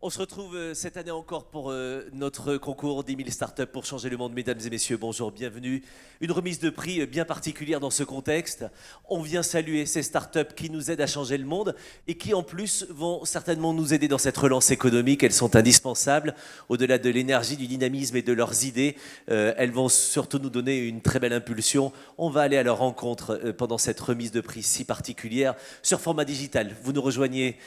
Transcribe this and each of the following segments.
On se retrouve cette année encore pour notre concours 10 000 startups pour changer le monde. Mesdames et messieurs, bonjour, bienvenue. Une remise de prix bien particulière dans ce contexte. On vient saluer ces startups qui nous aident à changer le monde et qui en plus vont certainement nous aider dans cette relance économique. Elles sont indispensables. Au-delà de l'énergie, du dynamisme et de leurs idées, elles vont surtout nous donner une très belle impulsion. On va aller à leur rencontre pendant cette remise de prix si particulière sur format digital. Vous nous rejoignez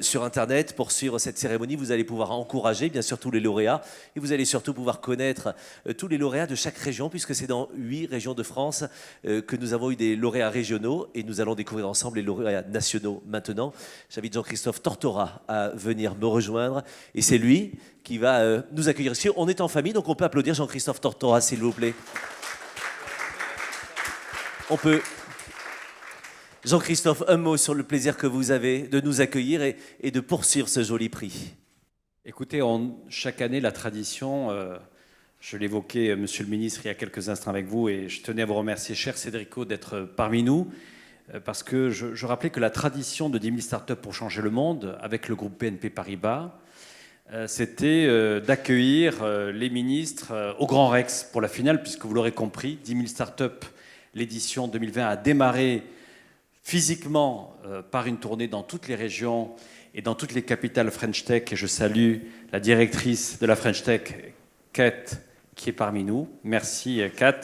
sur Internet pour suivre cette cérémonie. Vous allez pouvoir encourager bien sûr tous les lauréats et vous allez surtout pouvoir connaître tous les lauréats de chaque région, puisque c'est dans 8 régions de France que nous avons eu des lauréats régionaux et nous allons découvrir ensemble les lauréats nationaux maintenant. J'invite Jean-Christophe Tortora à venir me rejoindre et c'est lui qui va nous accueillir ici. On est en famille, donc on peut applaudir Jean-Christophe Tortora, s'il vous plaît. On peut... Jean-Christophe, un mot sur le plaisir que vous avez de nous accueillir et de poursuivre ce joli prix. Écoutez, chaque année, la tradition, je l'évoquais, monsieur le ministre, il y a quelques instants avec vous, et je tenais à vous remercier, cher Cédrico, d'être parmi nous, parce que je rappelais que la tradition de 10 000 startups pour changer le monde, avec le groupe BNP Paribas, c'était d'accueillir les ministres au Grand Rex pour la finale, puisque vous l'aurez compris, 10 000 startups, l'édition 2020 a démarré physiquement par une tournée dans toutes les régions et dans toutes les capitales French Tech. Et je salue la directrice de la French Tech, Kat, qui est parmi nous. Merci, Kat.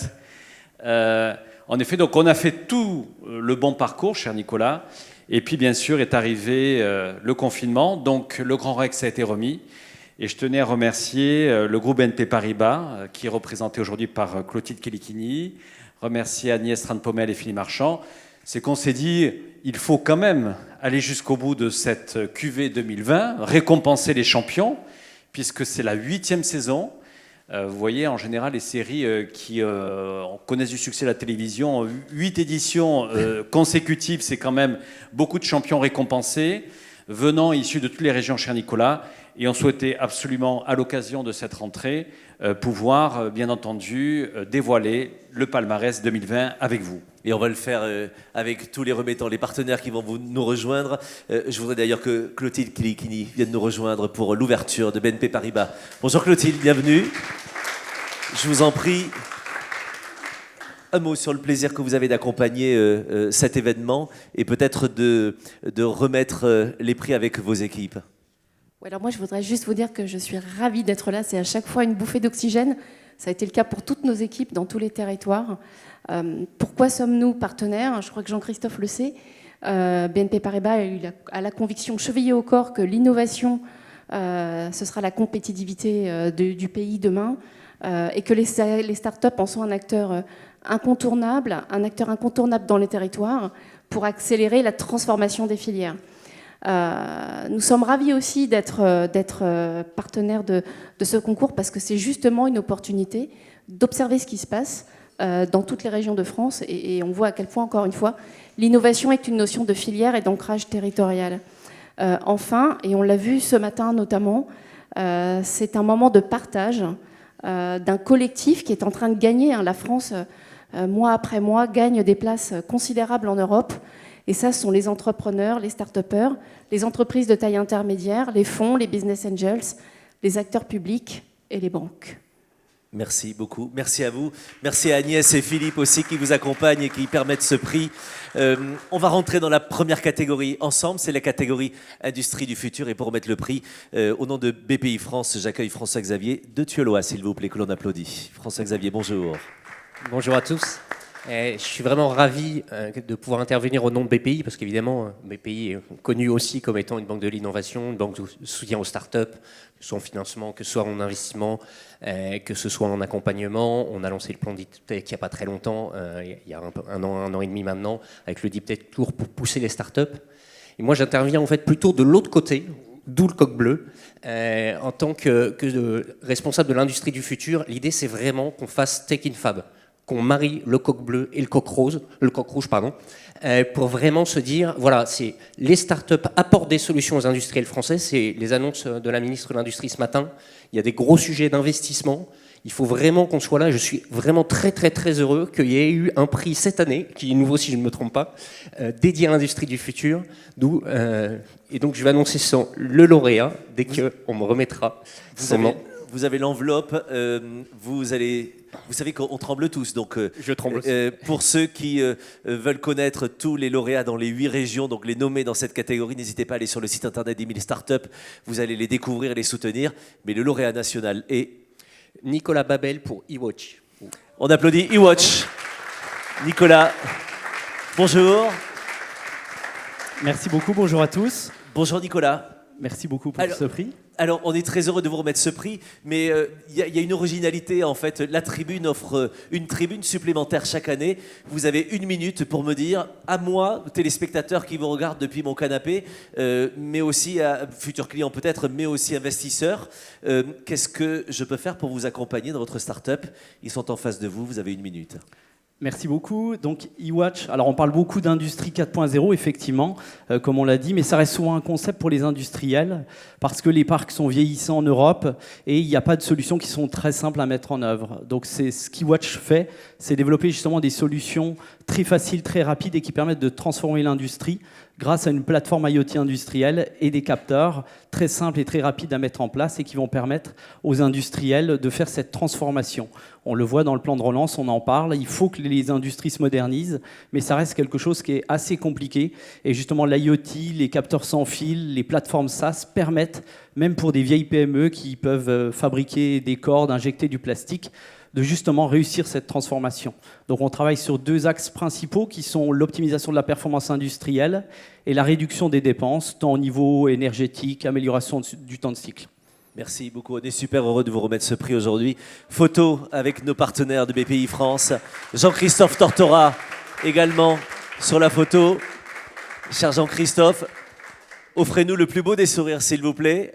En effet, donc on a fait tout le bon parcours, cher Nicolas. Et puis, bien sûr, est arrivé le confinement. Donc, le Grand Rex a été remis. Et je tenais à remercier le groupe BNP Paribas, qui est représenté aujourd'hui par Clotilde Kellikini, remercier Agnès Strand-Pommel et Philippe Marchand. C'est qu'on s'est dit, il faut quand même aller jusqu'au bout de cette QV 2020, récompenser les champions, puisque c'est la 8e saison. Vous voyez, en général, les séries qui connaissent du succès à la télévision, 8 éditions consécutives, c'est quand même beaucoup de champions récompensés, venant issus de toutes les régions, cher Nicolas. Et on souhaitait absolument, à l'occasion de cette rentrée, pouvoir, bien entendu, dévoiler le palmarès 2020 avec vous. Et on va le faire avec tous les remettants, les partenaires qui vont nous rejoindre. Je voudrais d'ailleurs que Clotilde Kellikini vienne nous rejoindre pour l'ouverture de BNP Paribas. Bonjour Clotilde, bienvenue. Je vous en prie, un mot sur le plaisir que vous avez d'accompagner cet événement et peut-être de remettre les prix avec vos équipes. Alors moi, je voudrais juste vous dire que je suis ravie d'être là. C'est à chaque fois une bouffée d'oxygène. Ça a été le cas pour toutes nos équipes dans tous les territoires. Pourquoi sommes-nous partenaires? Je crois que Jean-Christophe le sait. BNP Paribas a la conviction chevillée au corps que l'innovation, ce sera la compétitivité du pays demain, et que les startups en sont un acteur incontournable dans les territoires pour accélérer la transformation des filières. Nous sommes ravis aussi d'être partenaires de ce concours parce que c'est justement une opportunité d'observer ce qui se passe dans toutes les régions de France et on voit à quel point, encore une fois, l'innovation est une notion de filière et d'ancrage territorial. Enfin, et on l'a vu ce matin notamment, c'est un moment de partage d'un collectif qui est en train de gagner. La France, mois après mois, gagne des places considérables en Europe. Et ça, ce sont les entrepreneurs, les start-upers, les entreprises de taille intermédiaire, les fonds, les business angels, les acteurs publics et les banques. Merci beaucoup. Merci à vous. Merci à Agnès et Philippe aussi qui vous accompagnent et qui permettent ce prix. On va rentrer dans la première catégorie ensemble. C'est la catégorie Industrie du futur. Et pour remettre le prix, au nom de BPI France, j'accueille François-Xavier de Thieulois, s'il vous plaît, que l'on applaudit. François-Xavier, bonjour. Bonjour à tous. Je suis vraiment ravi de pouvoir intervenir au nom de BPI, parce qu'évidemment, BPI est connu aussi comme étant une banque de l'innovation, une banque de soutien aux startups, que ce soit en financement, que ce soit en investissement, que ce soit en accompagnement. On a lancé le plan Deep Tech il n'y a pas très longtemps, il y a un an et demi maintenant, avec le Deep Tech Tour pour pousser les startups. Et moi, j'interviens en fait plutôt de l'autre côté, d'où le coq bleu, en tant que responsable de l'industrie du futur. L'idée, c'est vraiment qu'on fasse Tech in Fab, qu'on marie le coq bleu et le coq rouge, pour vraiment se dire, voilà, c'est les startups apportent des solutions aux industriels français. C'est les annonces de la ministre de l'Industrie ce matin. Il y a des gros sujets d'investissement. Il faut vraiment qu'on soit là. Je suis vraiment très, très, très heureux qu'il y ait eu un prix cette année, qui est nouveau si je ne me trompe pas, dédié à l'industrie du futur. Et donc, je vais annoncer le lauréat dès qu'on me remettra son nom. Vous avez l'enveloppe, vous savez qu'on tremble tous, donc je tremble. Pour ceux qui veulent connaître tous les lauréats dans les 8 régions, donc les nommer dans cette catégorie, n'hésitez pas à aller sur le site internet d'10 000 Startups, vous allez les découvrir et les soutenir. Mais le lauréat national est Nicolas Babel pour eWatch. On applaudit eWatch. Nicolas, bonjour. Merci beaucoup, bonjour à tous. Bonjour Nicolas. Merci beaucoup pour ce prix. Alors, on est très heureux de vous remettre ce prix, mais il y a une originalité en fait. La tribune offre une tribune supplémentaire chaque année. Vous avez 1 minute pour me dire, à moi, téléspectateur qui vous regarde depuis mon canapé, mais aussi à futurs clients peut-être, mais aussi investisseurs, qu'est-ce que je peux faire pour vous accompagner dans votre start-up? Ils sont en face de vous, vous avez 1 minute. Merci beaucoup. Donc eWatch, alors on parle beaucoup d'industrie 4.0, effectivement, comme on l'a dit, mais ça reste souvent un concept pour les industriels, parce que les parcs sont vieillissants en Europe et il n'y a pas de solutions qui sont très simples à mettre en œuvre. Donc c'est ce qu'eWatch fait, c'est développer justement des solutions très faciles, très rapides et qui permettent de transformer l'industrie grâce à une plateforme IoT industrielle et des capteurs très simples et très rapides à mettre en place et qui vont permettre aux industriels de faire cette transformation. On le voit dans le plan de relance, on en parle, il faut que les industries se modernisent, mais ça reste quelque chose qui est assez compliqué. Et justement, l'IoT, les capteurs sans fil, les plateformes SaaS permettent, même pour des vieilles PME qui peuvent fabriquer des cordes, injecter du plastique, de justement réussir cette transformation. Donc on travaille sur 2 axes principaux qui sont l'optimisation de la performance industrielle et la réduction des dépenses, tant au niveau énergétique, amélioration du temps de cycle. Merci beaucoup, on est super heureux de vous remettre ce prix aujourd'hui. Photo avec nos partenaires de BPI France. Jean-Christophe Tortora également sur la photo. Cher Jean-Christophe, offrez-nous le plus beau des sourires, s'il vous plaît.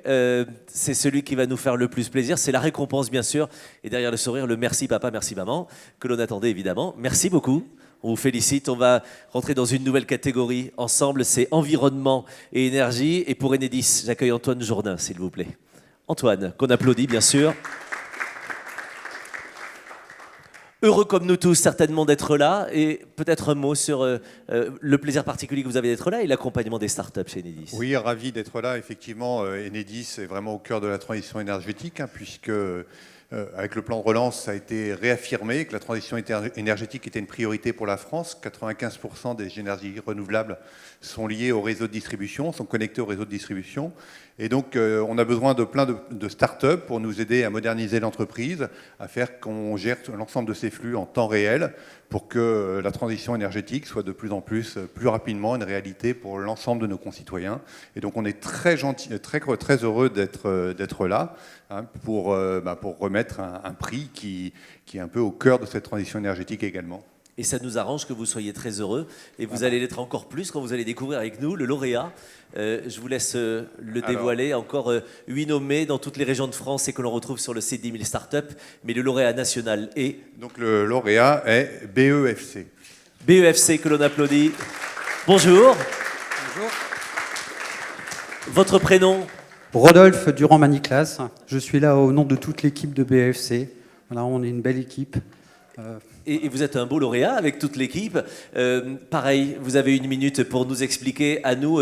C'est celui qui va nous faire le plus plaisir. C'est la récompense, bien sûr. Et derrière le sourire, le merci papa, merci maman, que l'on attendait évidemment. Merci beaucoup. On vous félicite. On va rentrer dans une nouvelle catégorie ensemble. C'est environnement et énergie. Et pour Enedis, j'accueille Antoine Jourdain, s'il vous plaît. Antoine, qu'on applaudit, bien sûr. Heureux comme nous tous, certainement, d'être là. Et peut-être un mot sur le plaisir particulier que vous avez d'être là et l'accompagnement des startups chez Enedis. Oui, ravi d'être là. Effectivement, Enedis est vraiment au cœur de la transition énergétique, puisque avec le plan de relance, ça a été réaffirmé que la transition énergétique était une priorité pour la France. 95% des énergies renouvelables sont liées au réseau de distribution, sont connectées au réseau de distribution. Et donc, on a besoin de plein de start-up pour nous aider à moderniser l'entreprise, à faire qu'on gère l'ensemble de ces flux en temps réel pour que la transition énergétique soit de plus en plus rapidement une réalité pour l'ensemble de nos concitoyens. Et donc, on est très heureux d'être là pour remettre un prix qui est un peu au cœur de cette transition énergétique également. Et ça nous arrange que vous soyez très heureux. Et vous allez l'être encore plus quand vous allez découvrir avec nous le lauréat. Je vous laisse le dévoiler. Encore 8 nommés dans toutes les régions de France et que l'on retrouve sur le site 10 000 Startups. Mais le lauréat national est... Donc le lauréat est BEFC. BEFC que l'on applaudit. Bonjour. Bonjour. Votre prénom? Rodolphe Durand-Maniclas. Je suis là au nom de toute l'équipe de BEFC. Voilà, on est une belle équipe. Et vous êtes un beau lauréat avec toute l'équipe. Pareil, vous avez 1 minute pour nous expliquer à nous,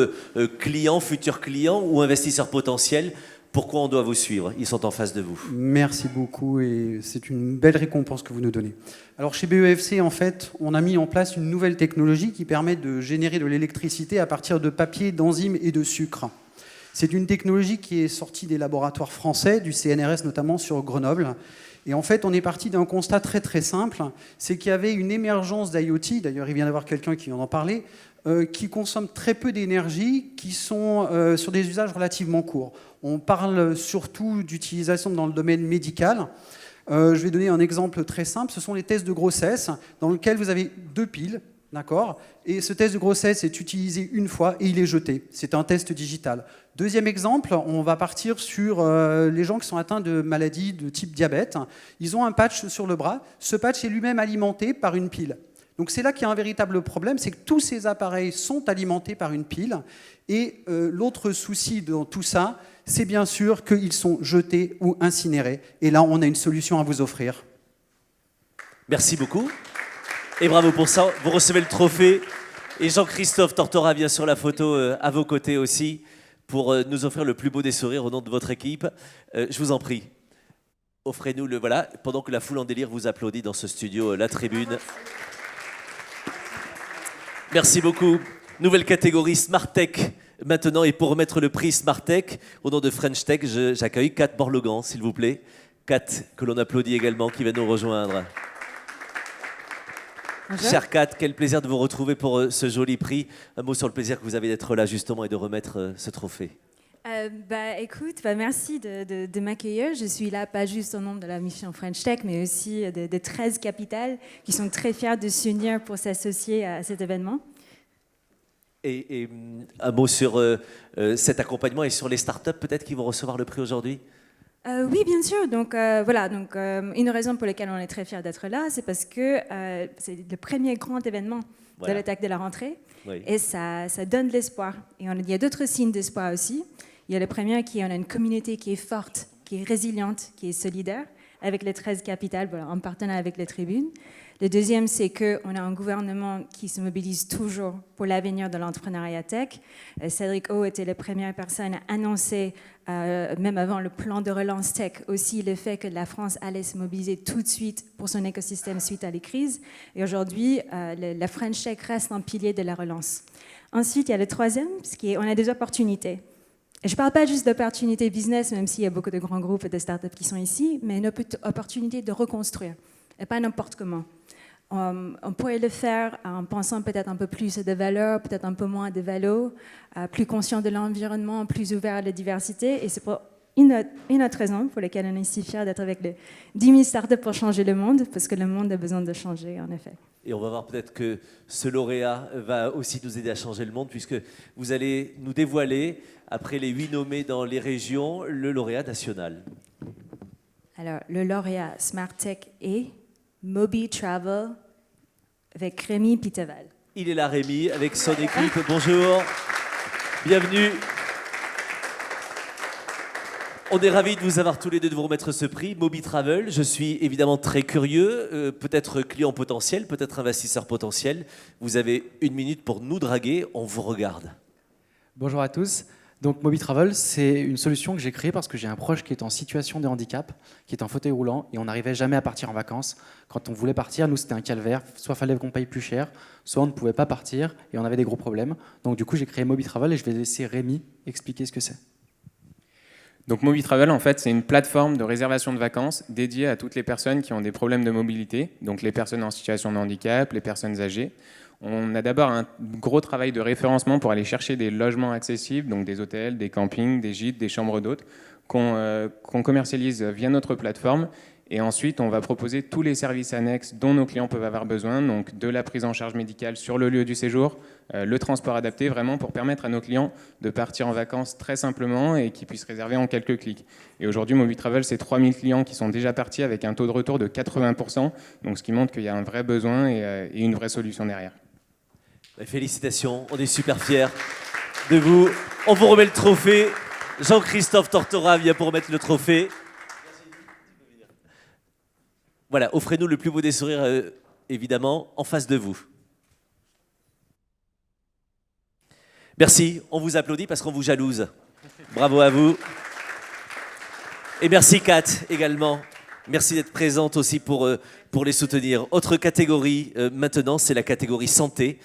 clients, futurs clients ou investisseurs potentiels, pourquoi on doit vous suivre. Ils sont en face de vous. Merci beaucoup et c'est une belle récompense que vous nous donnez. Alors chez BEFC, en fait, on a mis en place une nouvelle technologie qui permet de générer de l'électricité à partir de papier, d'enzymes et de sucre. C'est une technologie qui est sortie des laboratoires français, du CNRS notamment sur Grenoble, Et en fait, on est parti d'un constat très très simple, c'est qu'il y avait une émergence d'IoT, d'ailleurs il vient d'avoir quelqu'un qui en parlait, qui consomment très peu d'énergie, qui sont sur des usages relativement courts. On parle surtout d'utilisation dans le domaine médical. Je vais donner un exemple très simple, ce sont les tests de grossesse, dans lesquels vous avez 2 piles, d'accord ? Et ce test de grossesse est utilisé une fois et il est jeté. C'est un test digital. Deuxième exemple, on va partir sur les gens qui sont atteints de maladies de type diabète. Ils ont un patch sur le bras. Ce patch est lui-même alimenté par une pile. Donc c'est là qu'il y a un véritable problème, c'est que tous ces appareils sont alimentés par une pile. Et l'autre souci dans tout ça, c'est bien sûr qu'ils sont jetés ou incinérés. Et là, on a une solution à vous offrir. Merci beaucoup. Et bravo pour ça. Vous recevez le trophée. Et Jean-Christophe Tortora vient sur la photo à vos côtés aussi pour nous offrir le plus beau des sourires au nom de votre équipe. Je vous en prie, offrez-nous le voilà, pendant que la foule en délire vous applaudit dans ce studio, la tribune. Merci beaucoup. Nouvelle catégorie Smart Tech maintenant. Et pour remettre le prix Smart Tech, au nom de French Tech, j'accueille Kat Borlogan, s'il vous plaît. Kat, que l'on applaudit également, qui va nous rejoindre. Bonjour. Chère Kat, quel plaisir de vous retrouver pour ce joli prix. Un mot sur le plaisir que vous avez d'être là justement et de remettre ce trophée. Écoute, merci de m'accueillir. Je suis là pas juste au nom de la mission French Tech, mais aussi de 13 capitales qui sont très fiers de s'unir pour s'associer à cet événement. Et un mot sur cet accompagnement et sur les startups peut-être qui vont recevoir le prix aujourd'hui. Oui, bien sûr. Donc, une raison pour laquelle on est très fiers d'être là, c'est parce que c'est le premier grand événement de l'attaque de la rentrée. Oui. Et ça donne de l'espoir. Et il y a d'autres signes d'espoir aussi. Il y a le premier qui est on a une communauté qui est forte, qui est résiliente, qui est solidaire, avec les 13 capitales, en partenariat avec les tribunes. Le deuxième, c'est qu'on a un gouvernement qui se mobilise toujours pour l'avenir de l'entrepreneuriat tech. Cédric O était la première personne à annoncer, même avant le plan de relance tech, aussi le fait que la France allait se mobiliser tout de suite pour son écosystème suite à les crises. Et aujourd'hui, la French Tech reste un pilier de la relance. Ensuite, il y a le troisième, on a des opportunités. Et je ne parle pas juste d'opportunités business, même s'il y a beaucoup de grands groupes et de startups qui sont ici, mais une opportunité de reconstruire, et pas n'importe comment. On pourrait le faire en pensant peut-être un peu plus de valeurs, peut-être un peu moins de vélo, plus conscient de l'environnement, plus ouvert à la diversité. Et c'est pour une autre raison pour laquelle on est si fiers d'être avec les 10 000 startups pour changer le monde, parce que le monde a besoin de changer, en effet. Et on va voir peut-être que ce lauréat va aussi nous aider à changer le monde, puisque vous allez nous dévoiler, après les 8 nommés dans les régions, le lauréat national. Alors, le lauréat Smart Tech est Moby Travel avec Rémi Pitaval. Il est là, Rémi, avec son équipe. Bonjour, bienvenue. On est ravis de vous avoir tous les deux, de vous remettre ce prix, Moby Travel. Je suis évidemment très curieux, peut-être client potentiel, peut-être investisseur potentiel. Vous avez 1 minute pour nous draguer, on vous regarde. Bonjour à tous. Donc Moby Travel, c'est une solution que j'ai créée parce que j'ai un proche qui est en situation de handicap, qui est en fauteuil roulant, et on n'arrivait jamais à partir en vacances. Quand on voulait partir, nous, c'était un calvaire. Soit fallait qu'on paye plus cher, soit on ne pouvait pas partir, et on avait des gros problèmes. Donc du coup, j'ai créé Moby Travel, et je vais laisser Rémi expliquer ce que c'est. Donc Moby Travel, en fait, c'est une plateforme de réservation de vacances dédiée à toutes les personnes qui ont des problèmes de mobilité, donc les personnes en situation de handicap, les personnes âgées. On a d'abord un gros travail de référencement pour aller chercher des logements accessibles, donc des hôtels, des campings, des gîtes, des chambres d'hôtes, qu'on commercialise via notre plateforme. Et ensuite, on va proposer tous les services annexes dont nos clients peuvent avoir besoin, donc de la prise en charge médicale sur le lieu du séjour, le transport adapté, vraiment pour permettre à nos clients de partir en vacances très simplement et qu'ils puissent réserver en quelques clics. Et aujourd'hui, Moby Travel, c'est 3000 clients qui sont déjà partis avec un taux de retour de 80%, donc ce qui montre qu'il y a un vrai besoin et une vraie solution derrière. Félicitations, on est super fiers de vous. On vous remet le trophée. Jean-Christophe Tortora vient pour remettre le trophée. Voilà, offrez-nous le plus beau des sourires, évidemment, en face de vous. Merci, on vous applaudit parce qu'on vous jalouse. Bravo à vous. Et merci Kat également. Merci d'être présente aussi pour les soutenir. Autre catégorie, maintenant, c'est la catégorie santé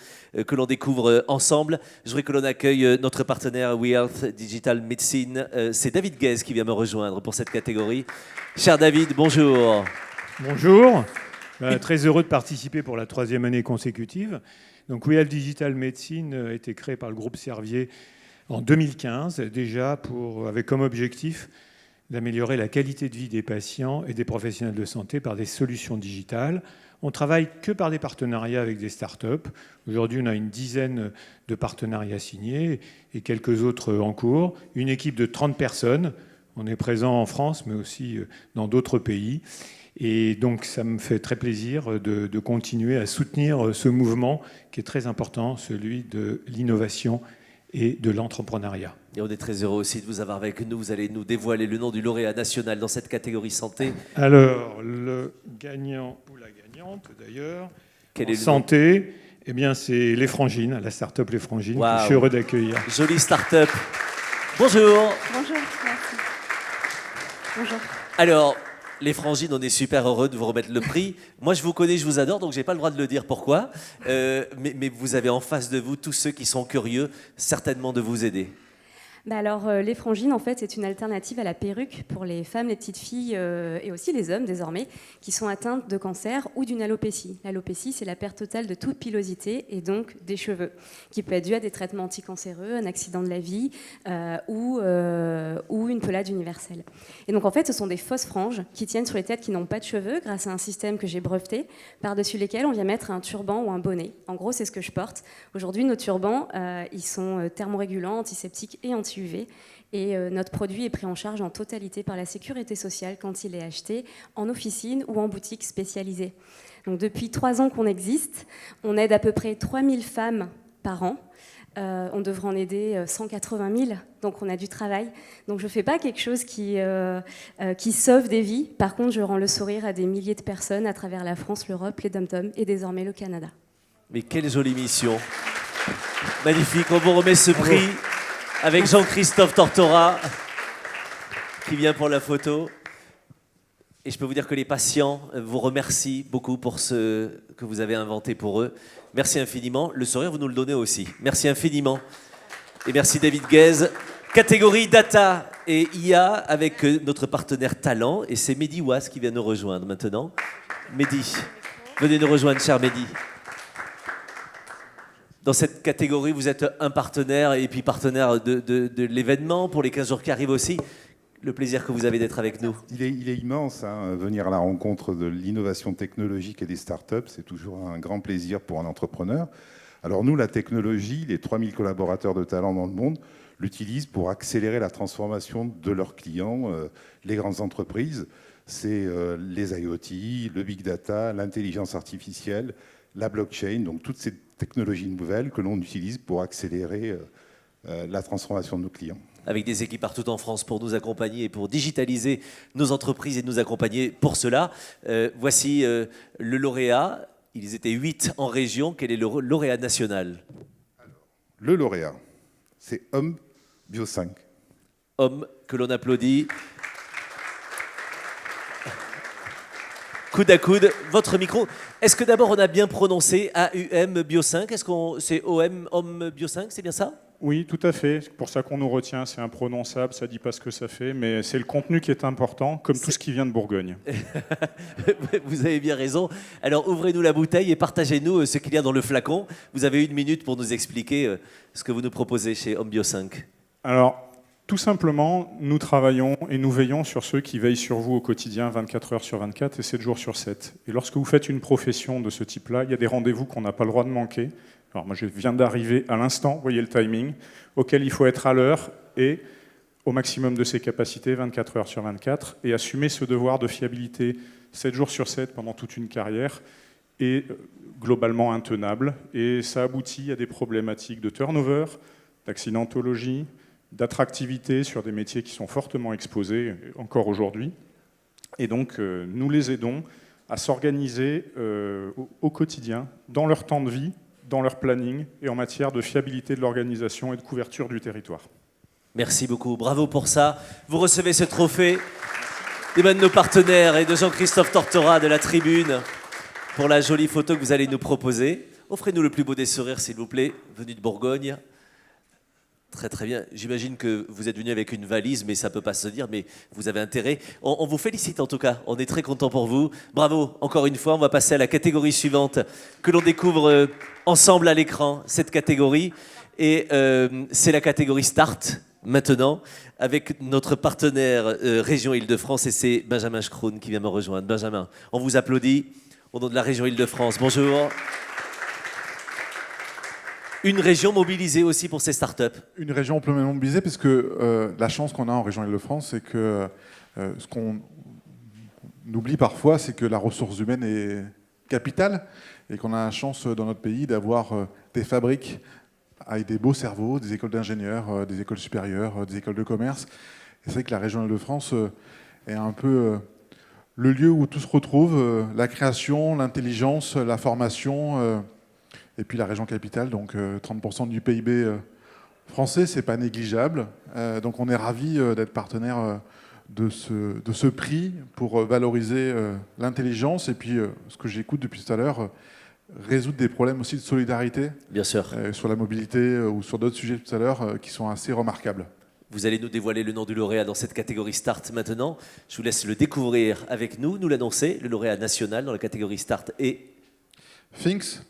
que l'on découvre ensemble. Je voudrais que l'on accueille notre partenaire We Health Digital Medicine. C'est David Guez qui vient me rejoindre pour cette catégorie. Cher David, bonjour. Bonjour. Très heureux de participer pour la 3e année consécutive. Donc, We Health Digital Medicine a été créé par le groupe Servier en 2015, déjà avec comme objectif d'améliorer la qualité de vie des patients et des professionnels de santé par des solutions digitales. On travaille que par des partenariats avec des startups. Aujourd'hui, on a une dizaine de partenariats signés et quelques autres en cours. Une équipe de 30 personnes. On est présent en France, mais aussi dans d'autres pays. Et donc, ça me fait très plaisir de continuer à soutenir ce mouvement qui est très important, celui de l'innovation et de l'entrepreneuriat. Et on est très heureux aussi de vous avoir avec nous. Vous allez nous dévoiler le nom du lauréat national dans cette catégorie santé. Alors, le gagnant ou la gagnante, d'ailleurs, en santé, eh bien, c'est Les Frangines, la start-up Les Frangines, que je suis heureux d'accueillir. Jolie start-up. Bonjour. Bonjour, merci. Bonjour. Alors, Les Frangines, on est super heureux de vous remettre le prix. Moi, je vous connais, je vous adore, donc je n'ai pas le droit de le dire pourquoi. Mais vous avez en face de vous tous ceux qui sont curieux, certainement de vous aider. Alors, les frangines, en fait, c'est une alternative à la perruque pour les femmes, les petites filles et aussi les hommes, désormais, qui sont atteintes de cancer ou d'une alopécie. L'alopécie, c'est la perte totale de toute pilosité et donc des cheveux, qui peut être due à des traitements anticancéreux, un accident de la vie ou une pelade universelle. Et donc, en fait, ce sont des fausses franges qui tiennent sur les têtes qui n'ont pas de cheveux grâce à un système que j'ai breveté, par-dessus lesquels on vient mettre un turban ou un bonnet. En gros, c'est ce que je porte. Aujourd'hui, nos turbans, ils sont thermorégulants, antiseptiques et anti-UV. Et notre produit est pris en charge en totalité par la sécurité sociale quand il est acheté en officine ou en boutique spécialisée. Donc depuis 3 ans qu'on existe, on aide à peu près 3000 femmes par an. On devrait en aider 180 000, donc on a du travail. Donc je ne fais pas quelque chose qui sauve des vies. Par contre, je rends le sourire à des milliers de personnes à travers la France, l'Europe, les dom-toms et désormais le Canada. Mais quelle jolie mission. Magnifique, on vous remet ce prix. Avec Jean-Christophe Tortora, qui vient pour la photo. Et je peux vous dire que les patients vous remercient beaucoup pour ce que vous avez inventé pour eux. Merci infiniment. Le sourire, vous nous le donnez aussi. Merci infiniment. Et merci David Guez. Catégorie Data et IA avec notre partenaire Talent. Et c'est Mehdi Ouas qui vient nous rejoindre maintenant. Mehdi, venez nous rejoindre, cher Mehdi. Dans cette catégorie, vous êtes un partenaire et puis partenaire de l'événement pour les 15 jours qui arrivent aussi. Le plaisir que vous avez d'être avec nous. Il est immense, venir à la rencontre de l'innovation technologique et des startups, c'est toujours un grand plaisir pour un entrepreneur. Alors nous, la technologie, les 3000 collaborateurs de Talent dans le monde l'utilisent pour accélérer la transformation de leurs clients, les grandes entreprises. C'est les IoT, le big data, l'intelligence artificielle, la blockchain, donc toutes ces technologies nouvelles que l'on utilise pour accélérer la transformation de nos clients. Avec des équipes partout en France pour nous accompagner et pour digitaliser nos entreprises et nous accompagner pour cela. Voici le lauréat. Ils étaient 8 en région. Quel est le lauréat national? Le lauréat, c'est Homme Bio 5. Homme que l'on applaudit. Coude à coude, votre micro. Est-ce que d'abord on a bien prononcé AUM Bio 5? Est-ce que c'est OM, Homme Bio 5, c'est bien ça? Oui, tout à fait. C'est pour ça qu'on nous retient. C'est imprononçable, ça ne dit pas ce que ça fait, mais c'est le contenu qui est important, comme tout ce qui vient de Bourgogne. Vous avez bien raison. Alors ouvrez-nous la bouteille et partagez-nous ce qu'il y a dans le flacon. Vous avez 1 minute pour nous expliquer ce que vous nous proposez chez Homme Bio 5. Alors, tout simplement, nous travaillons et nous veillons sur ceux qui veillent sur vous au quotidien, 24 heures sur 24 et 7 jours sur 7. Et lorsque vous faites une profession de ce type-là, il y a des rendez-vous qu'on n'a pas le droit de manquer. Alors moi, je viens d'arriver à l'instant, voyez le timing, auquel il faut être à l'heure et au maximum de ses capacités, 24 heures sur 24, et assumer ce devoir de fiabilité 7 jours sur 7 pendant toute une carrière est globalement intenable. Et ça aboutit à des problématiques de turnover, d'accidentologie, d'attractivité sur des métiers qui sont fortement exposés encore aujourd'hui. Et donc, nous les aidons à s'organiser au quotidien, dans leur temps de vie, dans leur planning et en matière de fiabilité de l'organisation et de couverture du territoire. Merci beaucoup, bravo pour ça. Vous recevez ce trophée de nos partenaires et de Jean-Christophe Tortora de la tribune pour la jolie photo que vous allez nous proposer. Offrez-nous le plus beau des sourires, s'il vous plaît, venu de Bourgogne. Très très bien. J'imagine que vous êtes venu avec une valise, mais ça ne peut pas se dire, mais vous avez intérêt. On vous félicite en tout cas, on est très content pour vous. Bravo, encore une fois, on va passer à la catégorie suivante que l'on découvre ensemble à l'écran, cette catégorie. Et c'est la catégorie Start, maintenant, avec notre partenaire Région Île-de-France, et c'est Benjamin Schroun qui vient me rejoindre. Benjamin, on vous applaudit au nom de la Région Île-de-France. Bonjour. Une région mobilisée aussi pour ces startups. Une région pleinement mobilisée, parce que la chance qu'on a en région Île-de-France, c'est que ce qu'on oublie parfois, c'est que la ressource humaine est capitale et qu'on a la chance dans notre pays d'avoir des fabriques avec des beaux cerveaux, des écoles d'ingénieurs, des écoles supérieures, des écoles de commerce. Et c'est vrai que la région Île-de-France est un peu le lieu où tout se retrouve, la création, l'intelligence, la formation. Et puis la région capitale, donc 30% du PIB français, c'est pas négligeable. Donc on est ravis d'être partenaire de ce prix pour valoriser l'intelligence et puis ce que j'écoute depuis tout à l'heure, résoudre des problèmes aussi de solidarité. Bien sûr. Sur la mobilité ou sur d'autres sujets tout à l'heure qui sont assez remarquables. Vous allez nous dévoiler le nom du lauréat dans cette catégorie Start maintenant. Je vous laisse le découvrir avec nous, nous l'annoncer. Le lauréat national dans la catégorie Start est... Finks.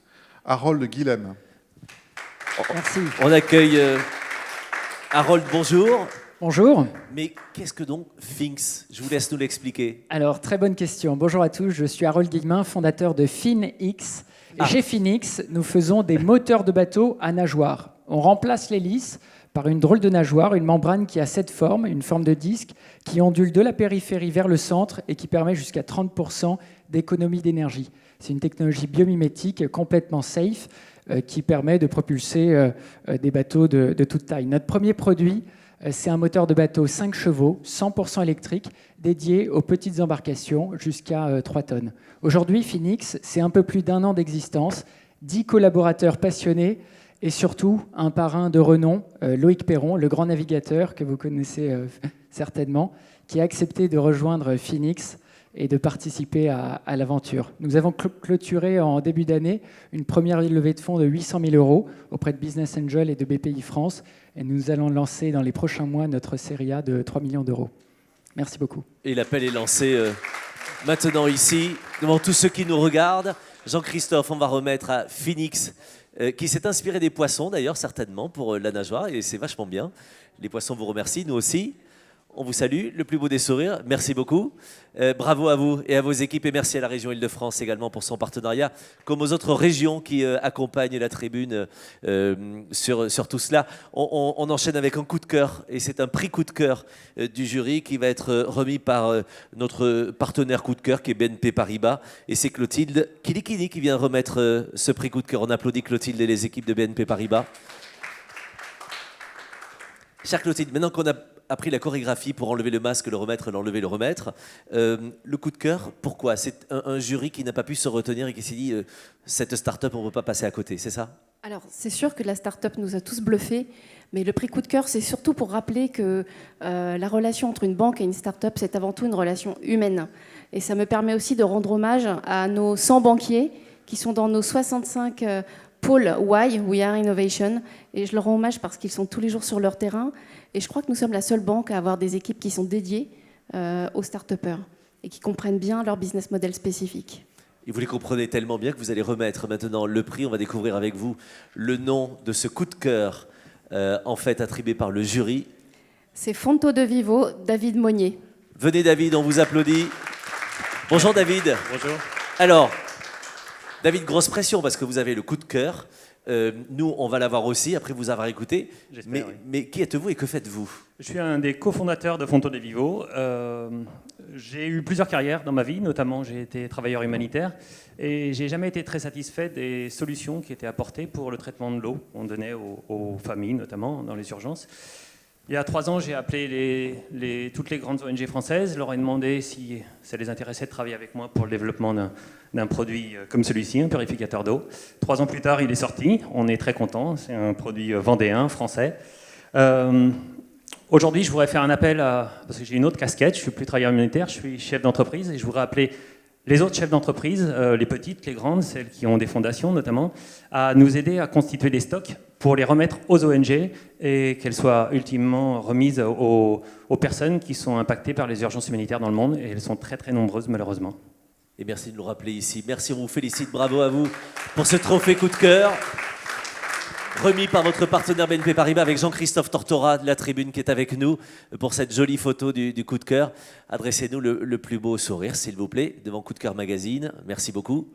Harold Guilhem. Merci. On accueille Harold, bonjour. Bonjour. Mais qu'est-ce que donc Finks? Je vous laisse nous l'expliquer. Alors, très bonne question. Bonjour à tous, je suis Harold Guilhem, fondateur de FinX. Et chez FinX, nous faisons des moteurs de bateau à nageoires. On remplace l'hélice par une drôle de nageoire, une membrane qui a cette forme, une forme de disque, qui ondule de la périphérie vers le centre et qui permet jusqu'à 30% d'économie d'énergie. C'est une technologie biomimétique complètement safe qui permet de propulser des bateaux de toute taille. Notre premier produit, c'est un moteur de bateau 5 chevaux, 100% électrique, dédié aux petites embarcations jusqu'à 3 tonnes. Aujourd'hui, Finix, c'est un peu plus d'1 an d'existence, 10 collaborateurs passionnés et surtout un parrain de renom, Loïc Perron, le grand navigateur que vous connaissez certainement, qui a accepté de rejoindre Finix et de participer à l'aventure. Nous avons clôturé en début d'année une première levée de fonds de 800 000 € auprès de Business Angel et de BPI France, et nous allons lancer dans les prochains mois notre série A de 3 millions d'euros. Merci beaucoup. Et l'appel est lancé maintenant ici, devant tous ceux qui nous regardent. Jean-Christophe, on va remettre à Finix, qui s'est inspiré des poissons d'ailleurs, certainement, pour la nageoire, et c'est vachement bien. Les poissons vous remercient, nous aussi. On vous salue, le plus beau des sourires, merci beaucoup. Bravo à vous et à vos équipes et merci à la région Île-de-France également pour son partenariat, comme aux autres régions qui accompagnent la tribune sur tout cela. On enchaîne avec un coup de cœur et c'est un prix coup de cœur du jury qui va être remis par notre partenaire coup de cœur qui est BNP Paribas et c'est Clotilde Kilikini qui vient remettre ce prix coup de cœur. On applaudit Clotilde et les équipes de BNP Paribas. Chère Clotilde, maintenant qu'on a appris la chorégraphie pour enlever le masque, le remettre, l'enlever, le remettre, le coup de cœur, pourquoi? C'est un jury qui n'a pas pu se retenir et qui s'est dit cette start-up, on ne peut pas passer à côté, c'est ça? Alors, c'est sûr que la start-up nous a tous bluffés, mais le prix coup de cœur, c'est surtout pour rappeler que la relation entre une banque et une start-up, c'est avant tout une relation humaine. Et ça me permet aussi de rendre hommage à nos 100 banquiers qui sont dans nos 65 pôle Why, We Are Innovation, et je leur rends hommage parce qu'ils sont tous les jours sur leur terrain, et je crois que nous sommes la seule banque à avoir des équipes qui sont dédiées aux start-upers et qui comprennent bien leur business model spécifique. Et vous les comprenez tellement bien que vous allez remettre maintenant le prix. On va découvrir avec vous le nom de ce coup de cœur, en fait attribué par le jury. C'est Fonto de Vivo, David Monnier. Venez David, on vous applaudit. Bonjour David. Bonjour. Alors, David, grosse pression parce que vous avez le coup de cœur. Nous, on va l'avoir aussi après vous avoir écouté. Mais qui êtes-vous et que faites-vous? Je suis un des cofondateurs de Fonto de Vivo. J'ai eu plusieurs carrières dans ma vie, notamment j'ai été travailleur humanitaire et j'ai jamais été très satisfait des solutions qui étaient apportées pour le traitement de l'eau qu'on donnait aux familles, notamment dans les urgences. Il y a 3 ans, j'ai appelé toutes les grandes ONG françaises, leur ai demandé si ça les intéressait de travailler avec moi pour le développement d'un produit comme celui-ci, un purificateur d'eau. 3 ans plus tard, il est sorti, on est très contents, c'est un produit vendéen, français. Aujourd'hui, je voudrais faire un appel, parce que j'ai une autre casquette, je suis plus travailleur humanitaire, je suis chef d'entreprise, et je voudrais appeler les autres chefs d'entreprise, les petites, les grandes, celles qui ont des fondations notamment, à nous aider à constituer des stocks pour les remettre aux ONG et qu'elles soient ultimement remises aux personnes qui sont impactées par les urgences humanitaires dans le monde, et elles sont très très nombreuses malheureusement. Et merci de nous rappeler ici. Merci, on vous félicite, bravo à vous pour ce trophée coup de cœur. Remis par votre partenaire BNP Paribas avec Jean-Christophe Tortora de la Tribune qui est avec nous pour cette jolie photo du coup de cœur. Adressez-nous le plus beau sourire, s'il vous plaît, devant Coup de cœur Magazine. Merci beaucoup.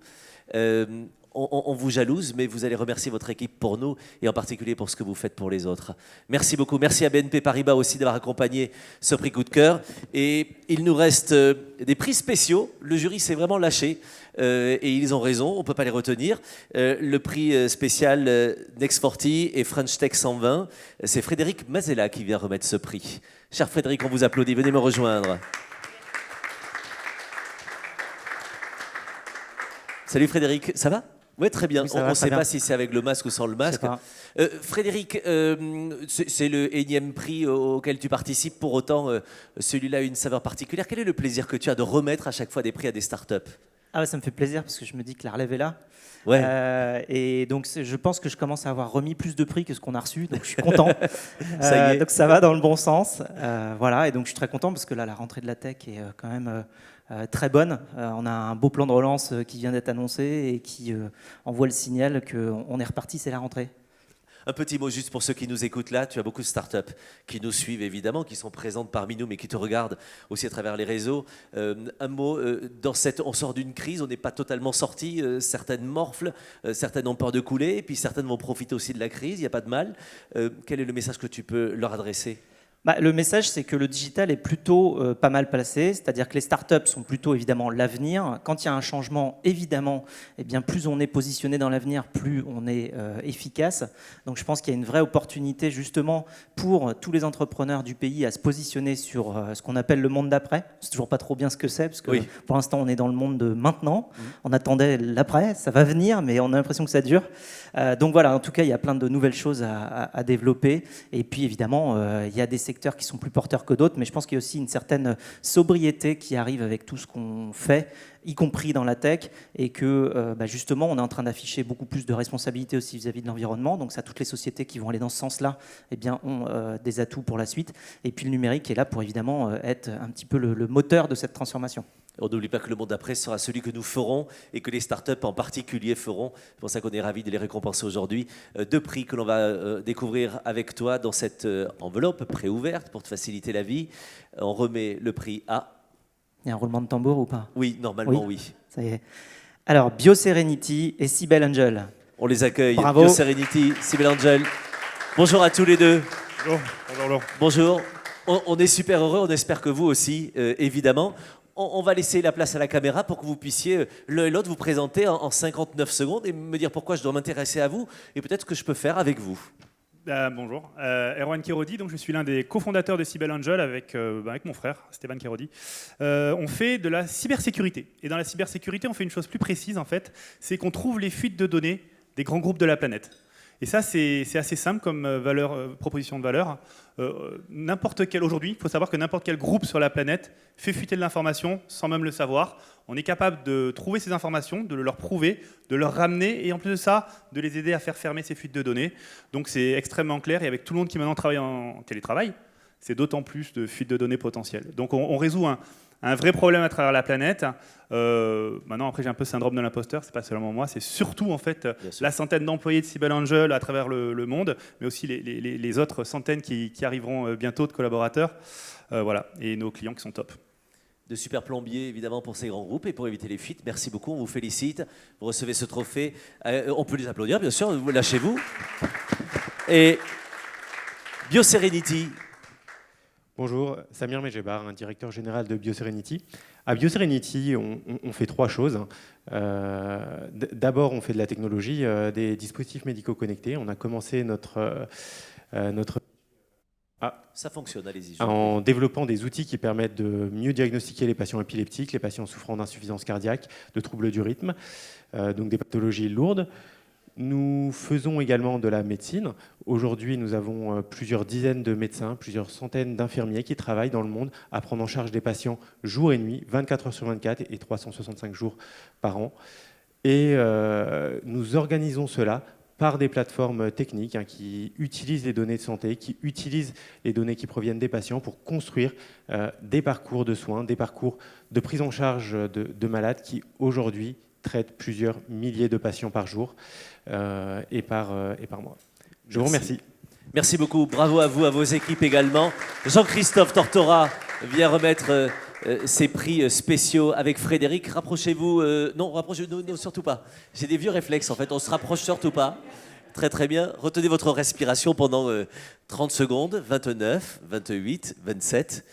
On vous jalouse, mais vous allez remercier votre équipe pour nous et en particulier pour ce que vous faites pour les autres. Merci beaucoup. Merci à BNP Paribas aussi d'avoir accompagné ce prix coup de cœur. Et il nous reste des prix spéciaux. Le jury s'est vraiment lâché et ils ont raison, on ne peut pas les retenir. Le prix spécial Next40 et French Tech 120, c'est Frédéric Mazella qui vient remettre ce prix. Cher Frédéric, on vous applaudit. Venez me rejoindre. Salut Frédéric, ça va ? Oui, très bien. Oui, on ne sait pas si c'est avec le masque ou sans le masque. Frédéric, c'est le énième prix auquel tu participes. Pour autant, celui-là a une saveur particulière. Quel est le plaisir que tu as de remettre à chaque fois des prix à des startups ? Ah ouais, ça me fait plaisir parce que je me dis que la relève est là. Ouais. Et donc je pense que je commence à avoir remis plus de prix que ce qu'on a reçu, donc je suis content. Ça y est. Donc ça va dans le bon sens. Voilà, et donc je suis très content parce que là la rentrée de la tech est quand même très bonne. On a un beau plan de relance qui vient d'être annoncé et qui envoie le signal qu'on est reparti, c'est la rentrée. Un petit mot juste pour ceux qui nous écoutent là. Tu as beaucoup de startups qui nous suivent évidemment, qui sont présentes parmi nous, mais qui te regardent aussi à travers les réseaux. Un mot, on sort d'une crise, on n'est pas totalement sorti. Certaines morflent, certaines ont peur de couler, et puis certaines vont profiter aussi de la crise. Il n'y a pas de mal. Quel est le message que tu peux leur adresser ? Le message, c'est que le digital est plutôt pas mal placé, c'est-à-dire que les startups sont plutôt évidemment l'avenir. Quand il y a un changement, évidemment, eh bien, plus on est positionné dans l'avenir, plus on est efficace. Donc je pense qu'il y a une vraie opportunité justement pour tous les entrepreneurs du pays à se positionner sur ce qu'on appelle le monde d'après. C'est toujours pas trop bien ce que c'est, parce que pour l'instant on est dans le monde de maintenant. On attendait l'après, ça va venir, mais on a l'impression que ça dure. Donc voilà, en tout cas, il y a plein de nouvelles choses à développer. Et puis évidemment, il y a des secteurs qui sont plus porteurs que d'autres, mais je pense qu'il y a aussi une certaine sobriété qui arrive avec tout ce qu'on fait, y compris dans la tech, et que justement, on est en train d'afficher beaucoup plus de responsabilités aussi vis-à-vis de l'environnement. Donc ça, toutes les sociétés qui vont aller dans ce sens-là, eh bien, ont des atouts pour la suite. Et puis le numérique est là pour évidemment être un petit peu le moteur de cette transformation. On n'oublie pas que le monde d'après sera celui que nous ferons et que les startups en particulier feront. C'est pour ça qu'on est ravis de les récompenser aujourd'hui. 2 prix que l'on va découvrir avec toi dans cette enveloppe préouverte pour te faciliter la vie. On remet le prix à... Il y a un roulement de tambour ou pas ? Oui, normalement oui. Ça y est. Alors, BioSerenity et Cybele Angel. On les accueille. Bravo. BioSerenity, Cybele Angel. Bonjour à tous les deux. Bonjour. Bonjour. On est super heureux, on espère que vous aussi, évidemment. On va laisser la place à la caméra pour que vous puissiez l'un et l'autre vous présenter en 59 secondes et me dire pourquoi je dois m'intéresser à vous et peut-être ce que je peux faire avec vous. Bonjour, Erwan Kirodi, donc je suis l'un des cofondateurs de Cybele Angel avec mon frère Stéphane Kirodi. On fait de la cybersécurité et dans la cybersécurité on fait une chose plus précise en fait, c'est qu'on trouve les fuites de données des grands groupes de la planète. Et ça, c'est assez simple comme proposition de valeur. Aujourd'hui, il faut savoir que n'importe quel groupe sur la planète fait fuiter de l'information sans même le savoir. On est capable de trouver ces informations, de leur prouver, de leur ramener et en plus de ça, de les aider à faire fermer ces fuites de données. Donc c'est extrêmement clair et avec tout le monde qui maintenant travaille en télétravail, c'est d'autant plus de fuites de données potentielles. Donc on résout un vrai problème à travers la planète. Maintenant, après, j'ai un peu le syndrome de l'imposteur, c'est pas seulement moi, c'est surtout en fait la centaine d'employés de Cybele Angel à travers le monde, mais aussi les autres centaines qui arriveront bientôt de collaborateurs, voilà, et nos clients qui sont top. De super plombiers, évidemment, pour ces grands groupes et pour éviter les fuites. Merci beaucoup, on vous félicite. Vous recevez ce trophée. On peut les applaudir, bien sûr, lâchez-vous. Et BioSerenity. Bonjour, Samir Medjebar, un directeur général de BioSerenity. À BioSerenity, on fait 3 choses. D'abord, on fait de la technologie, des dispositifs médicaux connectés. On a commencé notre Ça fonctionne, allez-y. En développant des outils qui permettent de mieux diagnostiquer les patients épileptiques, les patients souffrant d'insuffisance cardiaque, de troubles du rythme, donc des pathologies lourdes. Nous faisons également de la médecine. Aujourd'hui, nous avons plusieurs dizaines de médecins, plusieurs centaines d'infirmiers qui travaillent dans le monde à prendre en charge des patients jour et nuit, 24 heures sur 24 et 365 jours par an. Et nous organisons cela par des plateformes techniques qui utilisent les données de santé, qui utilisent les données qui proviennent des patients pour construire des parcours de soins, des parcours de prise en charge de malades qui, aujourd'hui, traitent plusieurs milliers de patients par jour et par mois. Je vous remercie. Merci beaucoup. Bravo à vous, à vos équipes également. Jean-Christophe Tortora vient remettre ces prix spéciaux avec Frédéric. Rapprochez-vous. Non, rapprochez-vous. Non, surtout pas. J'ai des vieux réflexes, en fait. On se rapproche surtout pas. Très, très bien. Retenez votre respiration pendant 30 secondes. 29, 28, 27.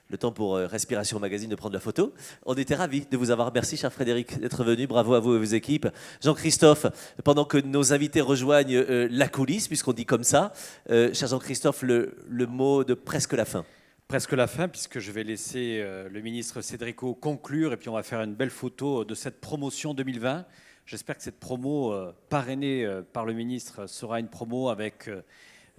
Le temps pour Respiration Magazine de prendre la photo. On était ravis de vous avoir. Merci, cher Frédéric, d'être venu. Bravo à vous et vos équipes. Jean-Christophe, pendant que nos invités rejoignent la coulisse, puisqu'on dit comme ça, cher Jean-Christophe, le mot de presque la fin. Presque la fin, puisque je vais laisser le ministre Cédrico conclure, et puis on va faire une belle photo de cette promotion 2020. J'espère que cette promo parrainée par le ministre sera une promo avec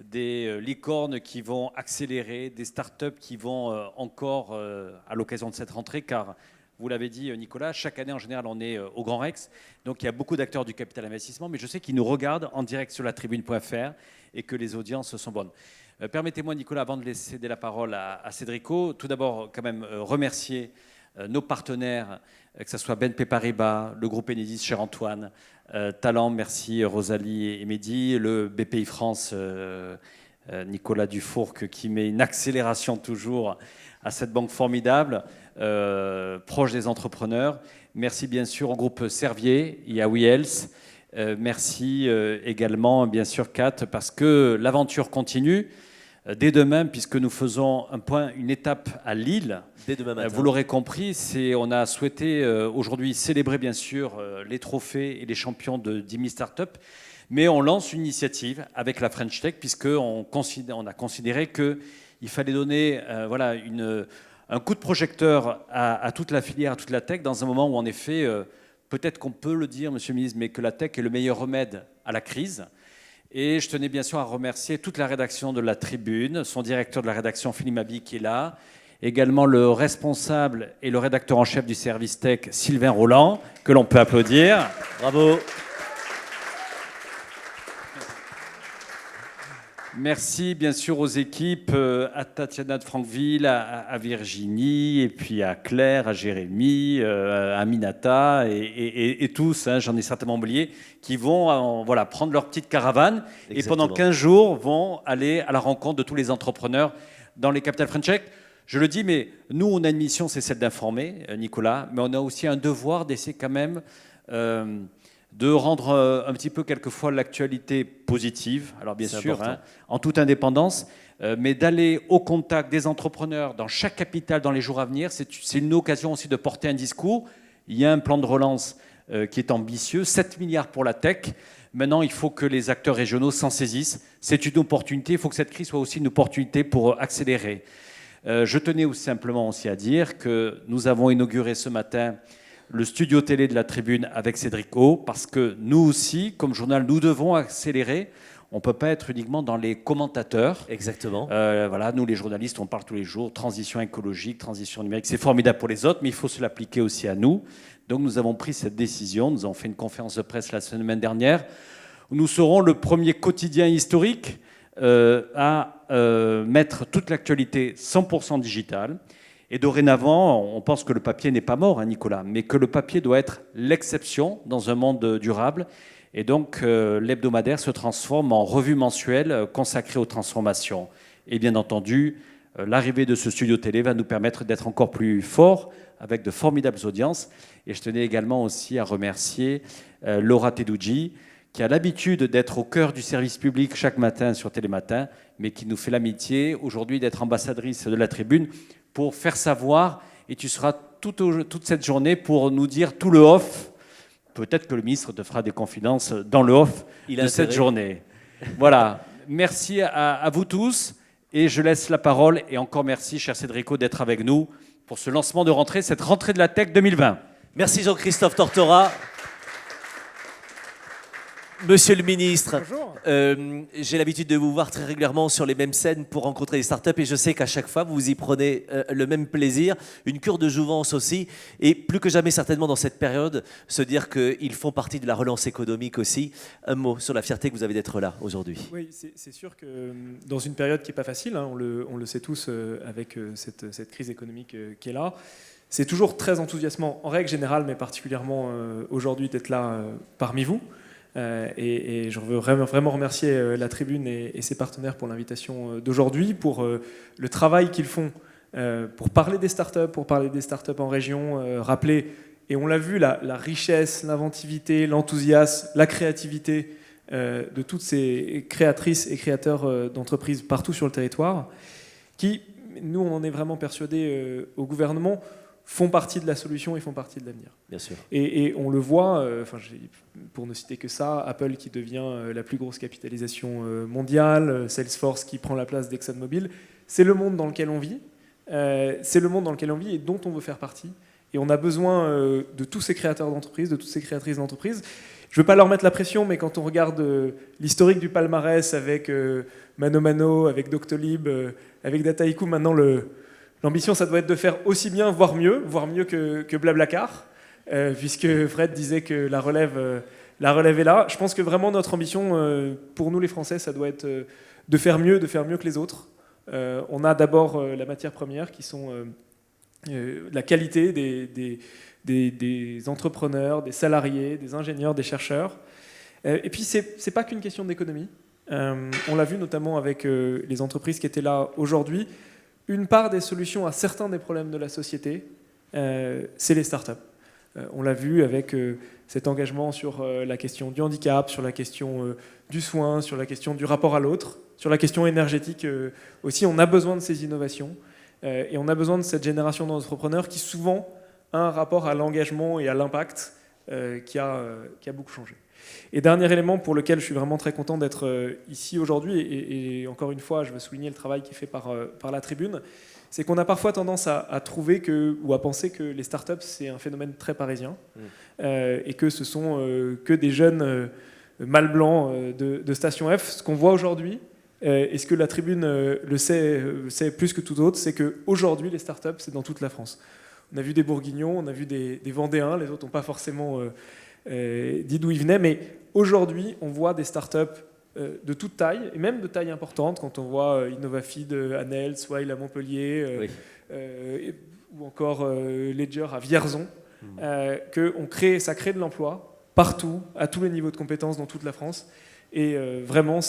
des licornes qui vont accélérer, des startups qui vont encore, à l'occasion de cette rentrée, car vous l'avez dit Nicolas, chaque année en général on est au Grand Rex, donc il y a beaucoup d'acteurs du capital investissement, mais je sais qu'ils nous regardent en direct sur latribune.fr et que les audiences sont bonnes. Permettez-moi Nicolas, avant de laisser céder la parole à Cédrico, tout d'abord quand même remercier nos partenaires, que ce soit BNP Paribas, le groupe Enedis, cher Antoine, Talent, merci Rosalie et Mehdi, le BPI France, Nicolas Dufourc, qui met une accélération toujours à cette banque formidable, proche des entrepreneurs. Merci bien sûr au groupe Servier et à WeHealth. Merci également bien sûr Kat, parce que l'aventure continue. Dès demain, puisque nous faisons une étape à Lille, dès demain matin. Vous l'aurez compris, on a souhaité aujourd'hui célébrer bien sûr les trophées et les champions de 10 000 startups, mais on lance une initiative avec la French Tech, puisqu'on a considéré qu'il fallait donner un coup de projecteur à toute la filière, à toute la tech, dans un moment où en effet, peut-être qu'on peut le dire, monsieur le ministre, mais que la tech est le meilleur remède à la crise. Et je tenais bien sûr à remercier toute la rédaction de La Tribune, son directeur de la rédaction Philippe Mabi qui est là, également le responsable et le rédacteur en chef du service tech Sylvain Roland, que l'on peut applaudir. Bravo. Merci bien sûr aux équipes, à Tatiana de Franqueville, à Virginie, et puis à Claire, à Jérémy, à Minata, et tous, j'en ai certainement oublié, qui vont prendre leur petite caravane. Exactement. Et pendant 15 jours vont aller à la rencontre de tous les entrepreneurs dans les capitales French Tech. Je le dis, mais nous, on a une mission, c'est celle d'informer, Nicolas, mais on a aussi un devoir d'essayer quand même de rendre un petit peu quelquefois l'actualité positive, alors bien sûr, en toute indépendance, mais d'aller au contact des entrepreneurs dans chaque capitale dans les jours à venir. C'est une occasion aussi de porter un discours. Il y a un plan de relance qui est ambitieux, 7 milliards pour la tech. Maintenant, il faut que les acteurs régionaux s'en saisissent. C'est une opportunité, il faut que cette crise soit aussi une opportunité pour accélérer. Je tenais aussi simplement aussi à dire que nous avons inauguré ce matin le studio télé de La Tribune avec Cédrico, parce que nous aussi, comme journal, nous devons accélérer. On ne peut pas être uniquement dans les commentateurs. Exactement. Nous, les journalistes, on parle tous les jours, transition écologique, transition numérique. C'est formidable pour les autres, mais il faut se l'appliquer aussi à nous. Donc nous avons pris cette décision. Nous avons fait une conférence de presse la semaine dernière, où nous serons le premier quotidien historique à mettre toute l'actualité 100% digitale. Et dorénavant, on pense que le papier n'est pas mort, Nicolas, mais que le papier doit être l'exception dans un monde durable. Et donc, l'hebdomadaire se transforme en revue mensuelle consacrée aux transformations. Et bien entendu, l'arrivée de ce studio télé va nous permettre d'être encore plus forts, avec de formidables audiences. Et je tenais également aussi à remercier Laura Tedouji, qui a l'habitude d'être au cœur du service public chaque matin sur Télématin, mais qui nous fait l'amitié aujourd'hui d'être ambassadrice de La Tribune pour faire savoir, et tu seras toute cette journée pour nous dire tout le off. Peut-être que le ministre te fera des confidences dans le off de cette journée. Voilà, merci à vous tous, et je laisse la parole, et encore merci, cher Cédrico, d'être avec nous pour ce lancement de rentrée, cette rentrée de la tech 2020. Merci Jean-Christophe Tortora. Monsieur le ministre, j'ai l'habitude de vous voir très régulièrement sur les mêmes scènes pour rencontrer les startups et je sais qu'à chaque fois, vous y prenez le même plaisir, une cure de jouvence aussi, et plus que jamais certainement dans cette période, se dire qu'ils font partie de la relance économique aussi. Un mot sur la fierté que vous avez d'être là aujourd'hui. Oui, c'est sûr que dans une période qui n'est pas facile, hein, on le sait tous avec cette crise économique qui est là, c'est toujours très enthousiasmant en règle générale, mais particulièrement aujourd'hui d'être là parmi vous. Et je veux vraiment remercier la Tribune et ses partenaires pour l'invitation d'aujourd'hui, pour le travail qu'ils font pour parler des startups en région, rappeler, et on l'a vu, la richesse, l'inventivité, l'enthousiasme, la créativité de toutes ces créatrices et créateurs d'entreprises partout sur le territoire, qui, nous, on en est vraiment persuadés au gouvernement, font partie de la solution et font partie de l'avenir. Bien sûr. Et on le voit, pour ne citer que ça, Apple qui devient la plus grosse capitalisation mondiale, Salesforce qui prend la place d'ExxonMobil, c'est le monde dans lequel on vit, et dont on veut faire partie. Et on a besoin de tous ces créateurs d'entreprises, de toutes ces créatrices d'entreprises. Je ne veux pas leur mettre la pression, mais quand on regarde l'historique du palmarès avec ManoMano, avec Doctolib, avec Dataiku, maintenant l'ambition, ça doit être de faire aussi bien, voire mieux que Blablacar, puisque Fred disait que la relève est là. Je pense que vraiment notre ambition, pour nous les Français, ça doit être de faire mieux que les autres. On a d'abord la matière première, qui sont la qualité des entrepreneurs, des salariés, des ingénieurs, des chercheurs. Et puis, c'est pas qu'une question d'économie. On l'a vu notamment avec les entreprises qui étaient là aujourd'hui. Une part des solutions à certains des problèmes de la société, c'est les startups. On l'a vu avec cet engagement sur la question du handicap, sur la question du soin, sur la question du rapport à l'autre, sur la question énergétique aussi. On a besoin de ces innovations et on a besoin de cette génération d'entrepreneurs qui souvent a un rapport à l'engagement et à l'impact qui a beaucoup changé. Et dernier élément pour lequel je suis vraiment très content d'être ici aujourd'hui, et encore une fois, je veux souligner le travail qui est fait par la Tribune, c'est qu'on a parfois tendance à trouver ou à penser que les startups, c'est un phénomène très parisien, et que ce sont que des jeunes mâles blancs de Station F. Ce qu'on voit aujourd'hui, et ce que la Tribune le sait plus que tout autre, c'est qu'aujourd'hui, les startups, c'est dans toute la France. On a vu des Bourguignons, on a vu des Vendéens, les autres n'ont pas forcément dit d'où ils venaient, mais aujourd'hui, on voit des startups de toute taille, et même de taille importante, quand on voit Innovafeed à Nels, Swile à Montpellier, ou encore Ledger à Vierzon, ça crée de l'emploi partout, à tous les niveaux de compétences dans toute la France. Et vraiment,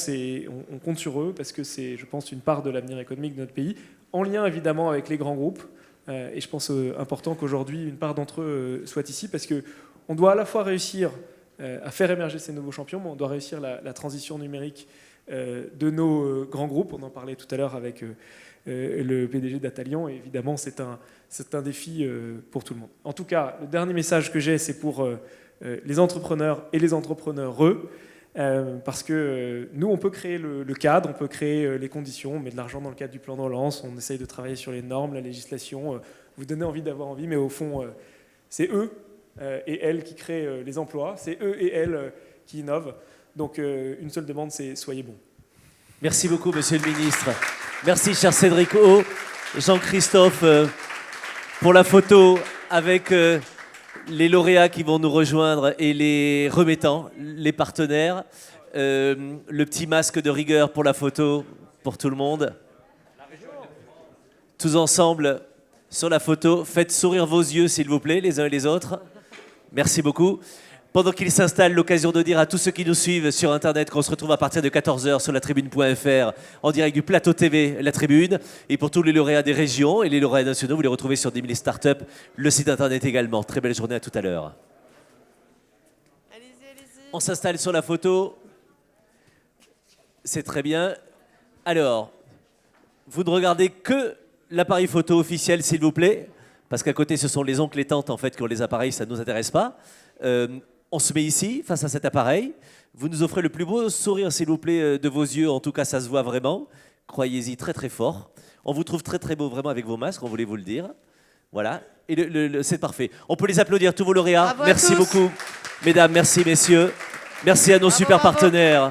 on compte sur eux, parce que c'est, je pense, une part de l'avenir économique de notre pays, en lien évidemment avec les grands groupes. Et je pense important qu'aujourd'hui, une part d'entre eux soit ici, parce qu'on doit à la fois réussir à faire émerger ces nouveaux champions, mais on doit réussir la transition numérique de nos grands groupes. On en parlait tout à l'heure avec le PDG d'Atalian, et évidemment, c'est un défi pour tout le monde. En tout cas, le dernier message que j'ai, c'est pour les entrepreneurs et les entrepreneureux, parce que nous, on peut créer le cadre, on peut créer les conditions, on met de l'argent dans le cadre du plan de relance, on essaye de travailler sur les normes, la législation, vous donnez envie d'avoir envie, mais au fond, c'est eux et elles qui créent les emplois, c'est eux et elles qui innovent. Donc une seule demande, c'est soyez bons. Merci beaucoup, monsieur le ministre. Merci, cher Cédric O, Jean-Christophe, pour la photo avec les lauréats qui vont nous rejoindre et les remettants, les partenaires. Le petit masque de rigueur pour la photo, pour tout le monde. Tous ensemble, sur la photo, faites sourire vos yeux, s'il vous plaît, les uns et les autres. Merci beaucoup. Pendant qu'il s'installe, l'occasion de dire à tous ceux qui nous suivent sur Internet qu'on se retrouve à partir de 14h sur latribune.fr en direct du plateau TV La Tribune. Et pour tous les lauréats des régions et les lauréats nationaux, vous les retrouvez sur 10 000 Startups, le site Internet également. Très belle journée, à tout à l'heure. On s'installe sur la photo. C'est très bien. Alors, vous ne regardez que l'appareil photo officiel, s'il vous plaît, parce qu'à côté, ce sont les oncles et tantes en fait, qui ont les appareils, ça ne nous intéresse pas. On se met ici, face à cet appareil. Vous nous offrez le plus beau sourire, s'il vous plaît, de vos yeux. En tout cas, ça se voit vraiment. Croyez-y très, très fort. On vous trouve très, très beau, vraiment, avec vos masques, on voulait vous le dire. Voilà. Et c'est parfait. On peut les applaudir, tous vos lauréats. Bravo, merci beaucoup, mesdames, merci, messieurs. Merci à nos super partenaires.